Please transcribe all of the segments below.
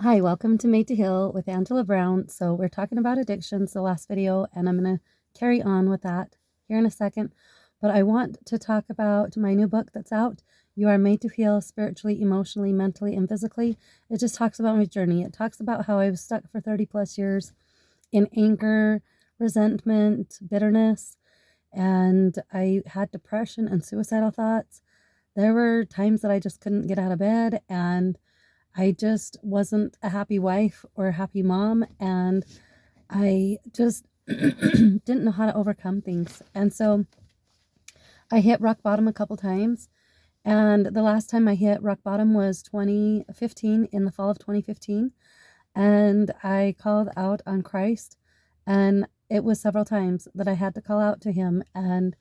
Hi, welcome to Made to Heal with Angela Brown. So we're talking about addictions the last video, and I'm going to carry on with that here in a second. But I want to talk about my new book that's out. You are made to heal spiritually, emotionally, mentally, and physically. It just talks about my journey. It talks about how I was stuck for 30 plus years in anger, resentment, bitterness, and I had depression and suicidal thoughts. There were times that I just couldn't get out of bed, and I just wasn't a happy wife or a happy mom, and I just didn't know how to overcome things. And so I hit rock bottom a couple times. And the last time I hit rock bottom was 2015, in the fall of 2015. And I called out on Christ. And it was several times that I had to call out to him. And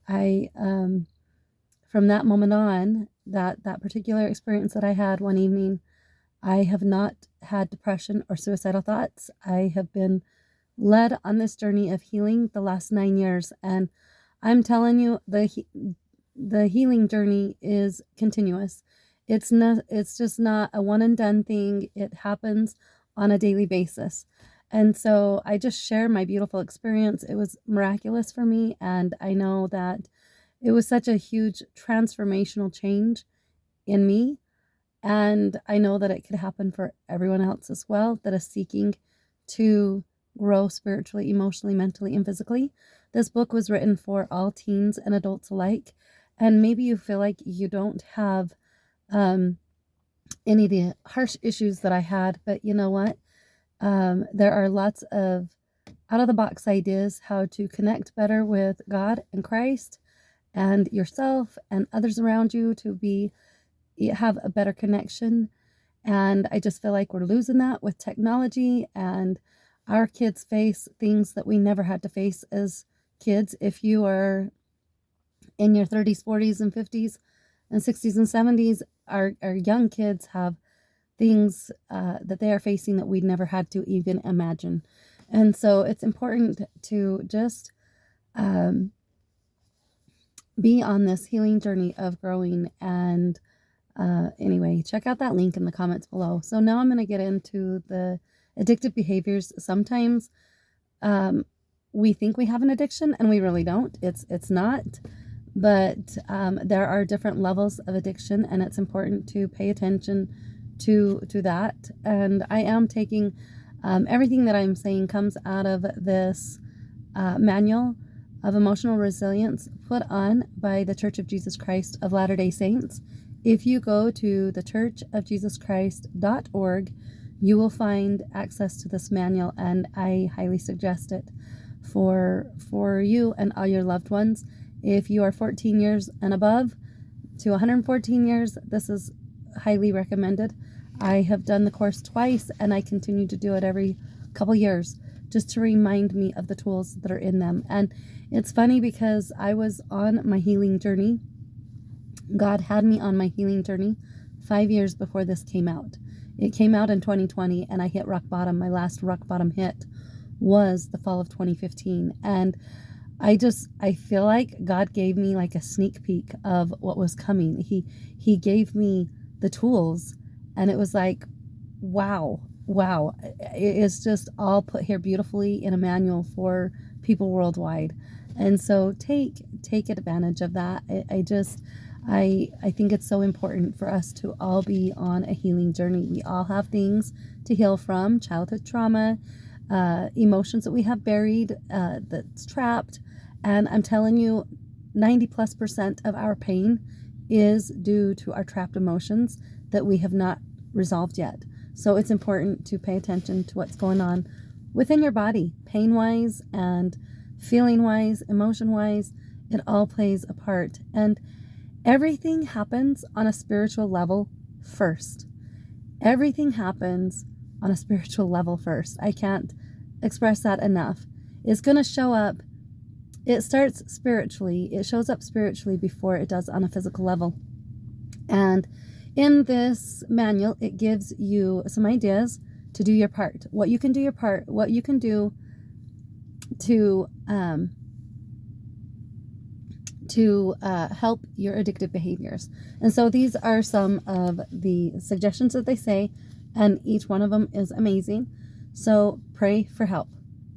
I, from that moment on, that particular experience that I had one evening, I have not had depression or suicidal thoughts. I have been led on this journey of healing the last 9 years, and I'm telling you, the healing journey is continuous. It's just not a one and done thing. It happens on a daily basis. And so I just share my beautiful experience. It was miraculous for me, and I know that it was such a huge transformational change in me, and I know that it could happen for everyone else as well that is seeking to grow spiritually, emotionally, mentally, and physically. This book was written for all teens and adults alike. And maybe you feel like you don't have any of the harsh issues that I had, but you know what? There are lots of out of the box ideas how to connect better with God and Christ and yourself and others around you to have a better connection. And I just feel like we're losing that with technology, and our kids face things that we never had to face as kids. If you are in your 30s, 40s, and 50s, and 60s and 70s, our young kids have things that they are facing that we never had to even imagine. And so it's important to just be on this healing journey of growing. And anyway, check out that link in the comments below. So now I'm going to get into the addictive behaviors. Sometimes we think we have an addiction and we really don't. It's not. But there are different levels of addiction, and it's important to pay attention to that. And I am taking everything that I'm saying comes out of this manual of emotional resilience put on by the Church of Jesus Christ of Latter-day Saints. If you go to thechurchofjesuschrist.org, you will find access to this manual, and I highly suggest it for you and all your loved ones. If you are 14 years and above to 114 years, this is highly recommended. I have done the course twice, and I continue to do it every couple years just to remind me of the tools that are in them. And it's funny because I was on my healing journey. God had me on my healing journey 5 years before this came out. It came out in 2020, and I hit rock bottom. My last rock bottom hit was the fall of 2015. And I feel like God gave me like a sneak peek of what was coming. He gave me the tools, and it was like, wow. It is just all put here beautifully in a manual for people worldwide. And so take advantage of that. I think it's so important for us to all be on a healing journey. We all have things to heal from: childhood trauma, emotions that we have buried, that's trapped. And I'm telling you, 90+% of our pain is due to our trapped emotions that we have not resolved yet. So it's important to pay attention to what's going on within your body, pain-wise and feeling-wise, emotion-wise. It all plays a part. And everything happens on a spiritual level first. Everything happens on a spiritual level first. I can't express that enough. It's going to show up. It starts spiritually. It shows up spiritually before it does on a physical level. And in this manual, it gives you some ideas to do your part. What you can do to help your addictive behaviors. And so these are some of the suggestions that they say and each one of them is amazing. So pray for help.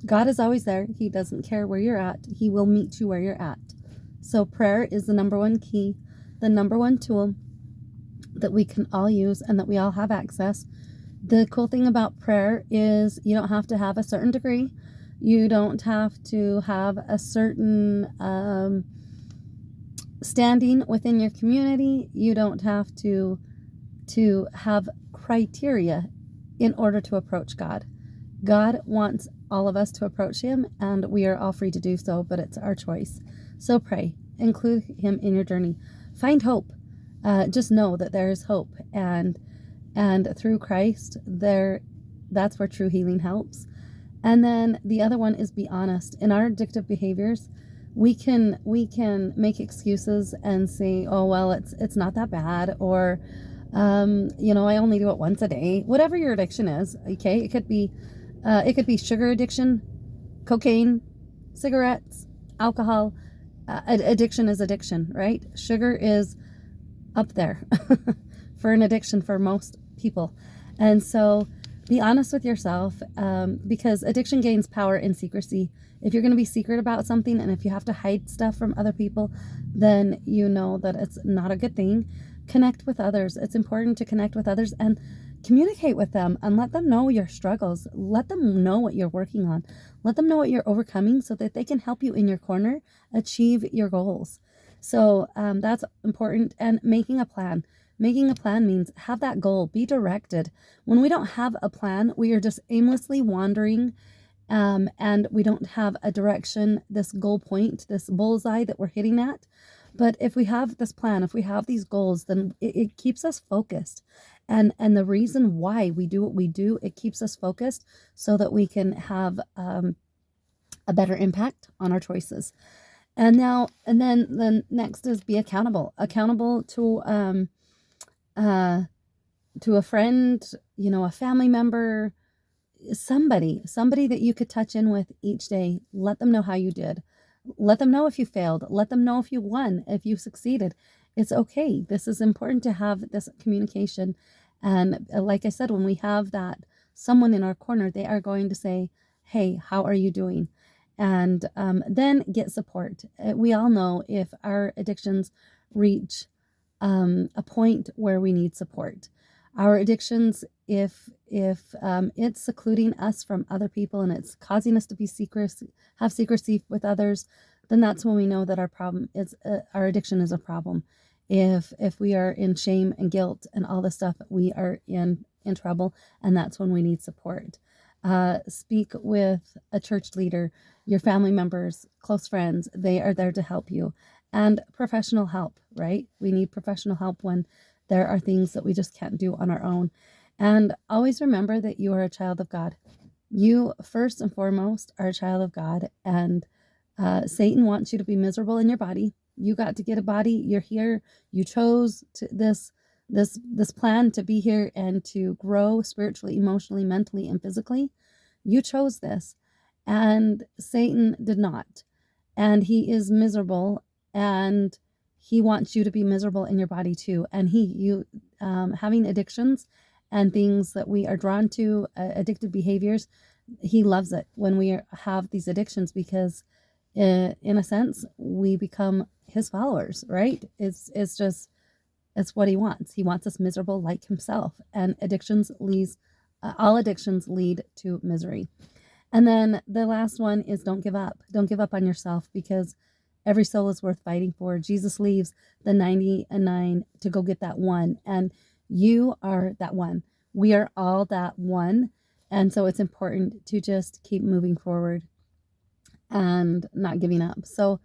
God is always there. He doesn't care where you're at. He will meet you where you're at. So prayer is the number one key, the number one tool that we can all use and that we all have access. The cool thing about prayer is you don't have to have a certain degree. You don't have to have a certain standing within your community. You don't have to have criteria in order to approach God. God wants all of us to approach him, and we are all free to do so, but it's our choice. So pray, include him in your journey. Find hope. Just know that there is hope, and through Christ, that's where true healing helps. And then the other one is be honest. In our addictive behaviors, we can make excuses and say, oh well, it's not that bad, or I only do it once a day. Whatever your addiction is, okay? It could be sugar addiction, cocaine, cigarettes, alcohol. Addiction is addiction, right? Sugar is up there for an addiction for most people. And so be honest with yourself, because addiction gains power in secrecy. If you're going to be secret about something, and if you have to hide stuff from other people, then you know that it's not a good thing. Connect with others. It's important to connect with others and communicate with them and let them know your struggles. Let them know what you're working on. Let them know what you're overcoming so that they can help you in your corner achieve your goals. So that's important. And making a plan. Making a plan means have that goal, be directed. When we don't have a plan, we are just aimlessly wandering, and we don't have a direction, this goal point, this bullseye that we're hitting at. But if we have this plan, if we have these goals, then it keeps us focused. And the reason why we do what we do, it keeps us focused so that we can have a better impact on our choices. And then next is be accountable. Accountable to a friend, a family member, somebody that you could touch in with each day. Let them know how you did. Let them know if you failed. Let them know if you won, if you succeeded. It's okay. This is important to have this communication. And like I said, when we have that someone in our corner, they are going to say, hey, how are you doing? And then get support. We all know if our addictions reach a point where we need support. Our addictions, if it's secluding us from other people and it's causing us to be have secrecy with others, then that's when we know that our addiction is a problem. If we are in shame and guilt and all this stuff, we are in trouble, and that's when we need support. Speak with a church leader, your family members, close friends. They are there to help you. And professional help, right? We need professional help when there are things that we just can't do on our own. And always remember that you are a child of God. You, first and foremost, are a child of God. And Satan wants you to be miserable in your body. You got to get a body. You're here. You chose this plan to be here and to grow spiritually, emotionally, mentally, and physically. You chose this. And Satan did not. And he is miserable. And he wants you to be miserable in your body too. And having addictions and things that we are drawn to, addictive behaviors, he loves it when we have these addictions, because in a sense, we become his followers, right? It's what he wants. He wants us miserable like himself. And all addictions lead to misery. And then the last one is don't give up. Don't give up on yourself, because every soul is worth fighting for. Jesus leaves the 99 to go get that one. And you are that one. We are all that one. And so it's important to just keep moving forward and not giving up. So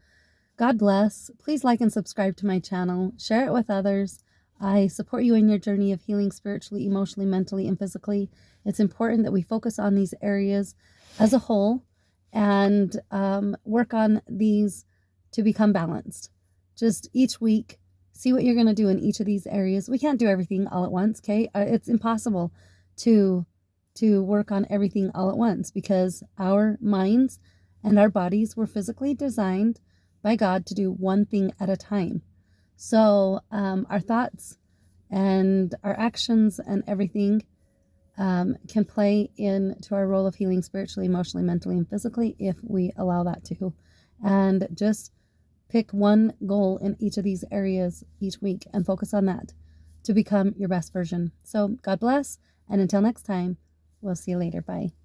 God bless. Please like and subscribe to my channel. Share it with others. I support you in your journey of healing spiritually, emotionally, mentally, and physically. It's important that we focus on these areas as a whole and work on these to become balanced. Just each week, see what you're going to do in each of these areas. We can't do everything all at once, okay? It's impossible to work on everything all at once, because our minds and our bodies were physically designed by God to do one thing at a time. So our thoughts and our actions and everything can play into our role of healing spiritually, emotionally, mentally, and physically if we allow that to. And just pick one goal in each of these areas each week and focus on that to become your best version. So God bless, and until next time, we'll see you later. Bye.